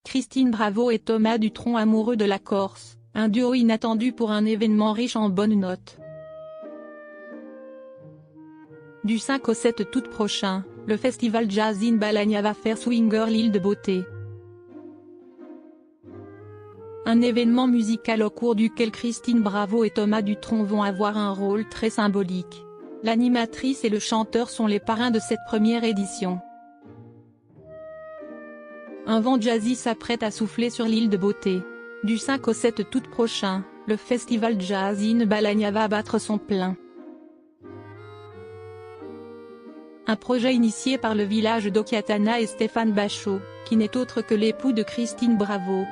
Christine Bravo et Thomas Dutronc amoureux de la Corse, un duo inattendu pour un événement riche en bonnes notes. Du 5 au 7 août prochain, le festival Jazz in Balagna va faire swinger l'île de beauté. Un événement musical au cours duquel Christine Bravo et Thomas Dutronc vont avoir un rôle très symbolique. L'animatrice et le chanteur sont les parrains de cette première édition. Un vent jazzy s'apprête à souffler sur l'île de beauté. Du 5 au 7 août prochain, le festival Jazz in Balagna va battre son plein. Un projet initié par le village d'Occhiatana et Stéphane Bachot, qui n'est autre que l'époux de Christine Bravo.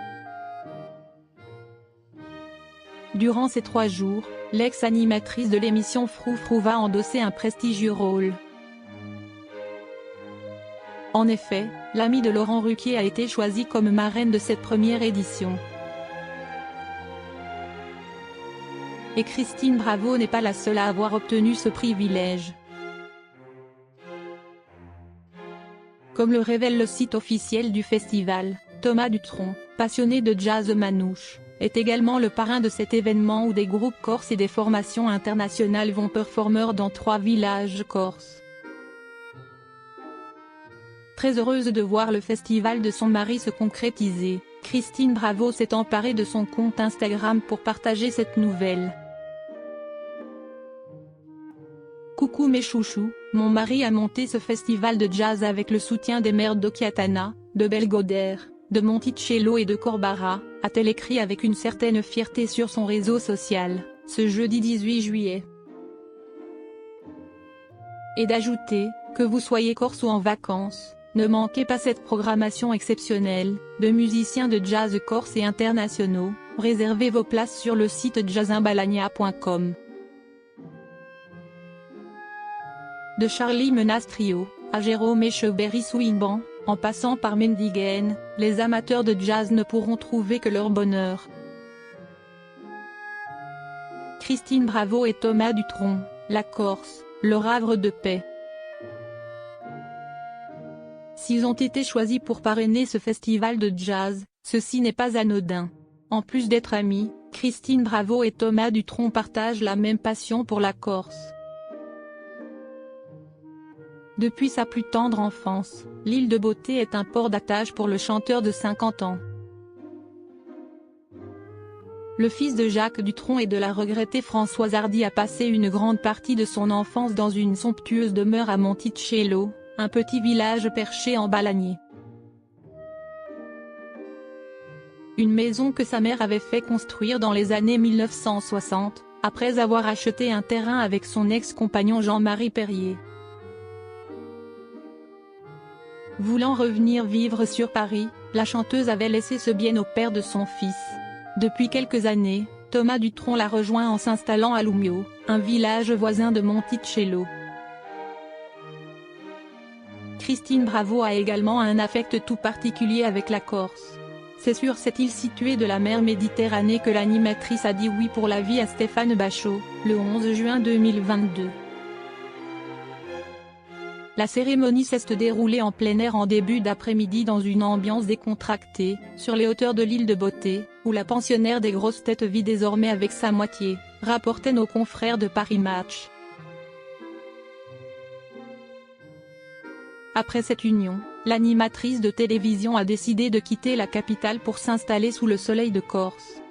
Durant ces 3 jours, l'ex-animatrice de l'émission Froufrou va endosser un prestigieux rôle. En effet, l'amie de Laurent Ruquier a été choisie comme marraine de cette première édition. Et Christine Bravo n'est pas la seule à avoir obtenu ce privilège. Comme le révèle le site officiel du festival, Thomas Dutronc, passionné de jazz manouche, est également le parrain de cet événement où des groupes corses et des formations internationales vont performer dans 3 villages corses. Très heureuse de voir le festival de son mari se concrétiser, Christine Bravo s'est emparée de son compte Instagram pour partager cette nouvelle. Coucou mes chouchous, mon mari a monté ce festival de jazz avec le soutien des maires d'Occhiatana, de Belgodère, de Monticello et de Corbara, a-t-elle écrit avec une certaine fierté sur son réseau social, ce jeudi 18 juillet. Et d'ajouter, que vous soyez corse ou en vacances, ne manquez pas cette programmation exceptionnelle, de musiciens de jazz corse et internationaux, réservez vos places sur le site jazzinbalagna.com. De Charlie Menace Trio, à Jérôme Echeberry Swingban, en passant par Mendigaine, les amateurs de jazz ne pourront trouver que leur bonheur. Christine Bravo et Thomas Dutronc, la Corse, leur havre de paix. S'ils ont été choisis pour parrainer ce festival de jazz, ceci n'est pas anodin. En plus d'être amis, Christine Bravo et Thomas Dutronc partagent la même passion pour la Corse. Depuis sa plus tendre enfance, l'île de beauté est un port d'attache pour le chanteur de 50 ans. Le fils de Jacques Dutronc et de la regrettée Françoise Hardy a passé une grande partie de son enfance dans une somptueuse demeure à Monticello, un petit village perché en Balagné. Une maison que sa mère avait fait construire dans les années 1960, après avoir acheté un terrain avec son ex-compagnon Jean-Marie Perrier. Voulant revenir vivre sur Paris, la chanteuse avait laissé ce bien au père de son fils. Depuis quelques années, Thomas Dutronc l'a rejoint en s'installant à Lumio, un village voisin de Monticello. Christine Bravo a également un affect tout particulier avec la Corse. C'est sur cette île située de la mer Méditerranée que l'animatrice a dit oui pour la vie à Stéphane Bachot, le 11 juin 2022. La cérémonie s'est déroulée en plein air en début d'après-midi dans une ambiance décontractée, sur les hauteurs de l'île de Beauté, où la pensionnaire des grosses têtes vit désormais avec sa moitié, rapportaient nos confrères de Paris Match. Après cette union, l'animatrice de télévision a décidé de quitter la capitale pour s'installer sous le soleil de Corse.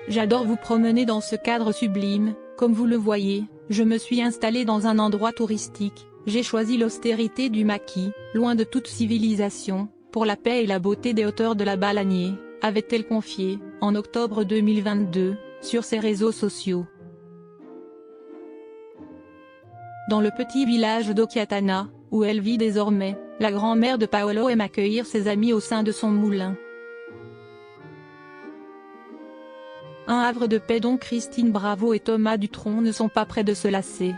J'adore vous promener dans ce cadre sublime, comme vous le voyez, je me suis installée dans un endroit touristique, j'ai choisi l'austérité du maquis, loin de toute civilisation, pour la paix et la beauté des hauteurs de la Balagné, avait-elle confié, en octobre 2022, sur ses réseaux sociaux. Dans le petit village d'Occhiatana, où elle vit désormais, la grand-mère de Paolo aime accueillir ses amis au sein de son moulin. Un havre de paix dont Christine Bravo et Thomas Dutronc ne sont pas près de se lasser.